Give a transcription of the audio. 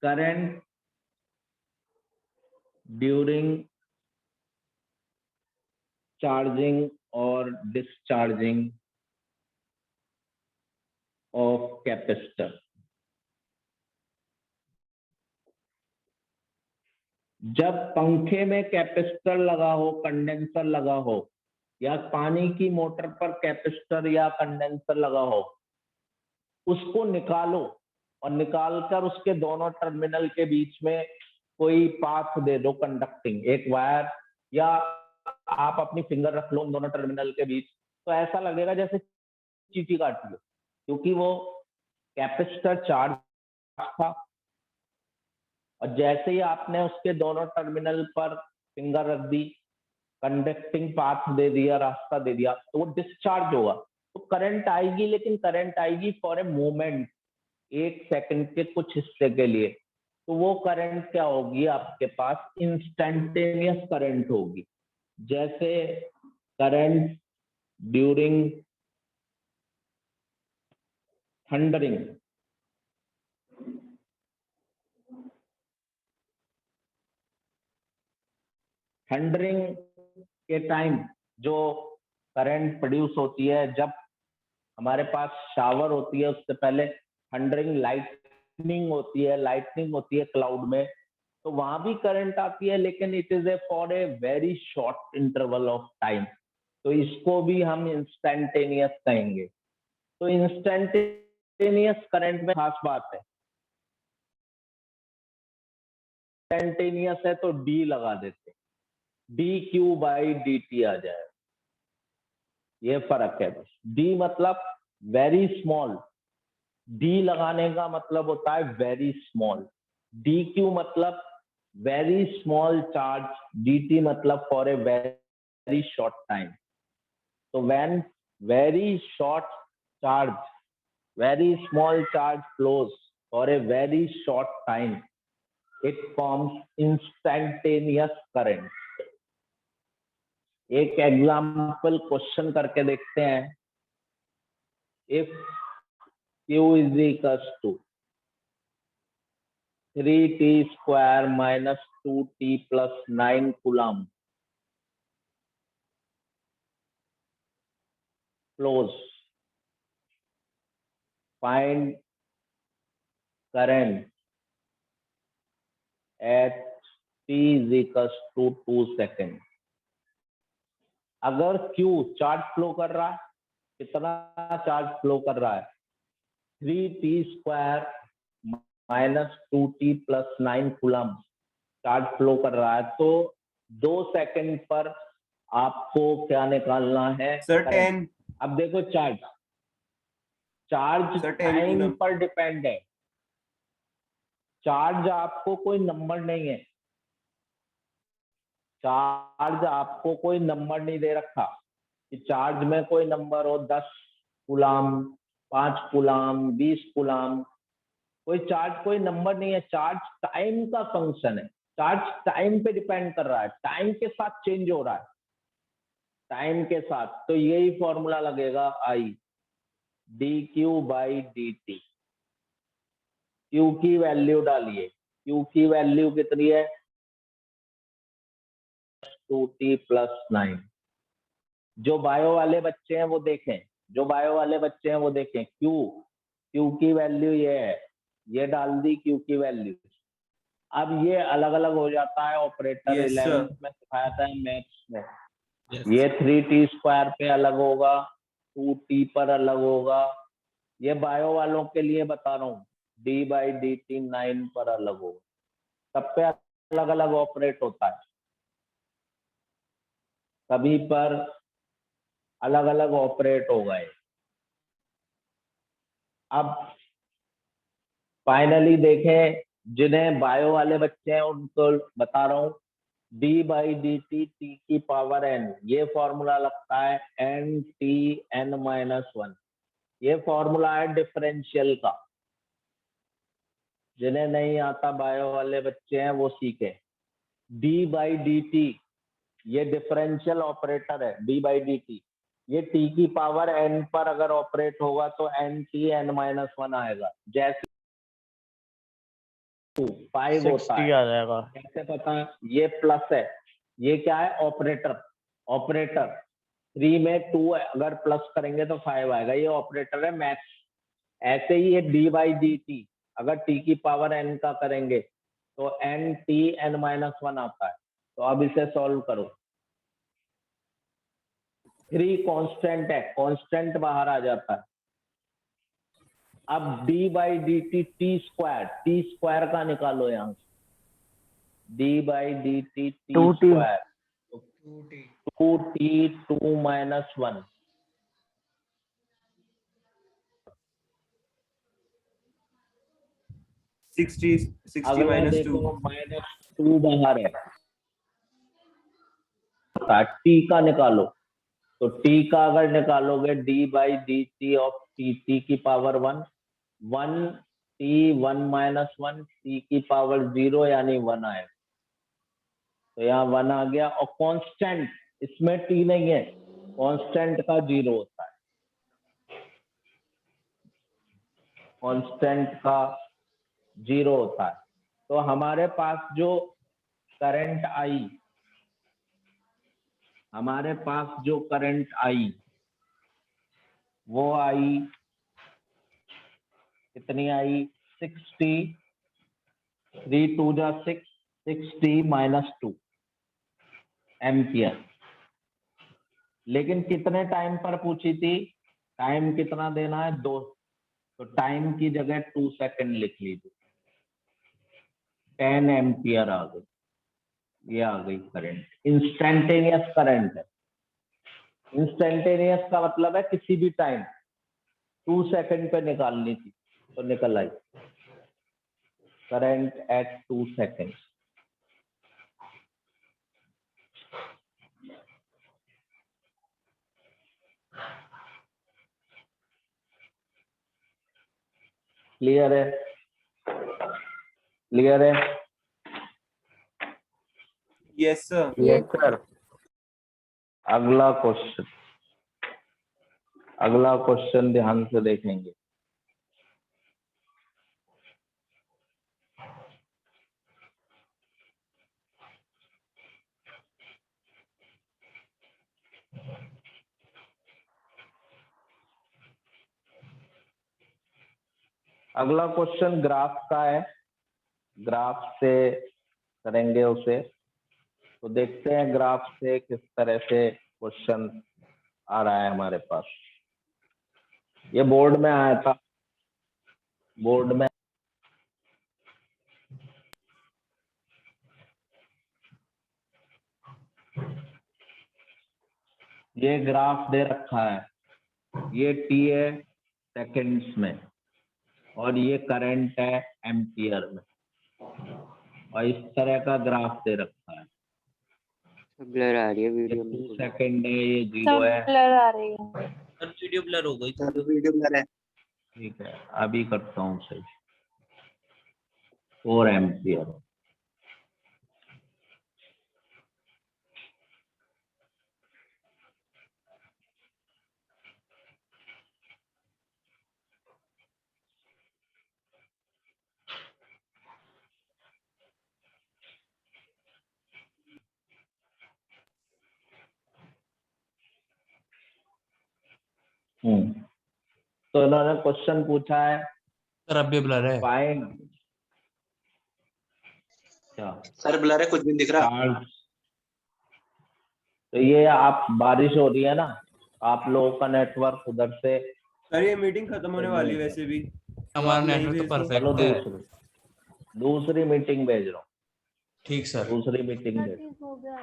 current during charging or discharging of capacitor. जब पंखे में कैपेसिटर लगा हो, कंडेंसर लगा हो, या पानी की मोटर पर कैपेसिटर या कंडेंसर लगा हो, उसको निकालो और निकालकर उसके दोनों टर्मिनल के बीच में कोई पाथ दे दो कंडक्टिंग, एक वायर, या आप अपनी फिंगर रख लो दोनों टर्मिनल के बीच, तो ऐसा लगेगा जैसे चींटी काटी हो, क्योंकि वो कैपेसिटर चार्ज था और जैसे ही आपने उसके दोनों टर्मिनल पर फिंगर रख दी, कंडक्टिंग पाथ दे दिया, रास्ता दे दिया, तो वो डिस्चार्ज होगा, तो करंट आएगी, लेकिन करंट आएगी फॉर ए मोमेंट, 1 सेकंड के कुछ हिस्से के लिए। तो वो करंट क्या होगी, आपके पास इंस्टेंटेनियस करंट होगी। जैसे करंट ड्यूरिंग थंडरिंग, थंडरिंग के टाइम जो करंट प्रोड्यूस होती है, जब हमारे पास शावर होती है उससे पहले थंडरिंग लाइटनिंग होती है, क्लाउड में, तो वहां भी करंट आती है, लेकिन it is A for a very short interval of time, तो इसको भी हम इंस्टेंटेनियस कहेंगे। तो इंस्टेंटेनियस करंट में खास बात है, इंस्टेंटेनियस है तो डी लगा देते, D Q by D T आ जाए, ये फर्क है बस। डी मतलब वेरी स्मॉल, डी लगाने का मतलब होता है वेरी स्मॉल, डी क्यू मतलब very small charge, D T मतलब for a very short time. तो when very short charge, very small charge flows for a very short time, it forms instantaneous current. एक example question करके देखते हैं। If Q is equals to 3t square minus 2t plus 9 coulomb flows, find current at t is equals to 2 seconds। अगर Q charge flow कर रहा है, कितना charge flow कर रहा है, 3t square minus 2t plus 9 coulomb charge flow कर रहा है, तो 2 सेकंड पर आपको क्या निकालना है, सर्टेन। अब देखो चार्ज टाइम पर डिपेंड है, चार्ज आपको कोई नंबर नहीं है, चार्ज आपको कोई नंबर नहीं दे रखा कि चार्ज में कोई नंबर हो, 10 कूलम, 5 कूलम, 20 कूलम, कोई नंबर नहीं है। चार्ज टाइम का फंक्शन है, चार्ज टाइम पे डिपेंड कर रहा है, टाइम के साथ चेंज हो रहा है, टाइम के साथ। तो यही फॉर्मूला लगेगा I D Q by D T. Q की वैल्यू डालिए, क्यू की वैल्यू कितनी है, 2t प्लस 9। जो बायो वाले बच्चे हैं वो देखें, क्यू की वैल्यू ये है, ये डाल दी क्यू की वैल्यू। अब ये अलग अलग हो जाता है, ऑपरेटर 11th में सिखाया था, मैथ्स में। ये 3t स्क्वायर पे अलग होगा, 2t पर अलग होगा, ये बायो वालों के लिए बता रहा हूँ, d बाई डी टी 9 पर अलग होगा, सब पे अलग अलग ऑपरेट होता है, सभी पर अलग अलग ऑपरेट हो गए। अब फाइनली देखें, जिन्हें बायो वाले बच्चे हैं उनको बता रहा हूँ, d by D T T की पावर n, ये फॉर्मूला लगता है n t n माइनस 1, ये फॉर्मूला है डिफरेंशियल का। जिन्हें नहीं आता बायो वाले बच्चे हैं वो सीखे। d बाई डी टी ये डिफरेंशियल ऑपरेटर है, d बाई डी टी, ये t की पावर n पर अगर ऑपरेट होगा तो n t n माइनस 1 आएगा। जैसे 5 होता 60 है। आ जाएगा। कैसे पता है? ये प्लस है, ये क्या है? ऑपरेटर। ऑपरेटर 3 में 2 है, अगर प्लस करेंगे तो 5 आएगा, ये ऑपरेटर है मैक्स। ऐसे ही ये डी बाई डी टी, अगर टी की पावर एन का करेंगे तो एन टी एन माइनस 1 आता है। तो अब इसे सॉल्व करो। 3 कांस्टेंट है, कांस्टेंट बाहर आ जाता है। अब D by D T T square का निकालो यहां से। D by D T T 2t square, 2t 2 minus 1, 60 अगला माइनस 2 देखो -2 बाहर है, टी का निकालो। तो टी का अगर निकालोगे D by D T of T, T की पावर 1, 1 टी 1 माइनस 1, टी की पावर 0 यानी 1 आएगा। तो यहाँ 1 आ गया। और कांस्टेंट, इसमें टी नहीं है, कांस्टेंट का 0 होता है, कांस्टेंट का 0 होता है। तो हमारे पास जो करंट आई, हमारे पास जो करंट आई वो आई, कितनी आई? 60, 3 2 जा 6, 60 माइनस 2 एम्पियर। लेकिन कितने टाइम पर पूछी थी? टाइम कितना देना है? 2। तो टाइम की जगह 2 सेकंड लिख लीजिए, 10 एम्पियर आ गई। ये आ गई करंट, इंस्टेंटेनियस करंट है। इंस्टेंटेनियस का मतलब है किसी भी टाइम 2 सेकंड पे निकालनी थी, तो निकल I current eight 2 second. Clear है? क्लियर है? Yes sir. Yes sir. अगला क्वेश्चन, अगला क्वेश्चन ध्यान से देखेंगे। अगला क्वेश्चन ग्राफ का है, ग्राफ से करेंगे उसे। तो देखते हैं ग्राफ से किस तरह से क्वेश्चन आ रहा है हमारे पास। ये बोर्ड में आया था, बोर्ड में ये ग्राफ दे रखा है, ये टी है सेकंड्स में और ये करंट है एम्पियर में, और इस तरह का ग्राफ दे रखा है। ब्लर आ रही है वीडियो में। 2 सेकंड है, ये 0 है। ब्लर आ रही है। सर वीडियो ब्लर हो गई। सर वीडियो ब्लर है। ठीक है, अभी करता हूँ सही। 4 एम्पियर। तो इन्होंने क्वेश्चन पूछा है सर अब भी ब्लर है। फाइंड, क्या सर ब्लर है, कुछ भी नहीं दिख रहा। चार्ज। तो ये आप, बारिश हो रही है ना, आप लोगों का नेटवर्क उधर से। सर ये मीटिंग खत्म होने वाली है वैसे भी। हमारा आप नहीं नेटवर्क तो भेज दो। चलो परफेक्ट है। दूसरी मीटिंग भेज रहा हूँ, ठीक सर। दूसरी मीटिंग भेज। हो गया।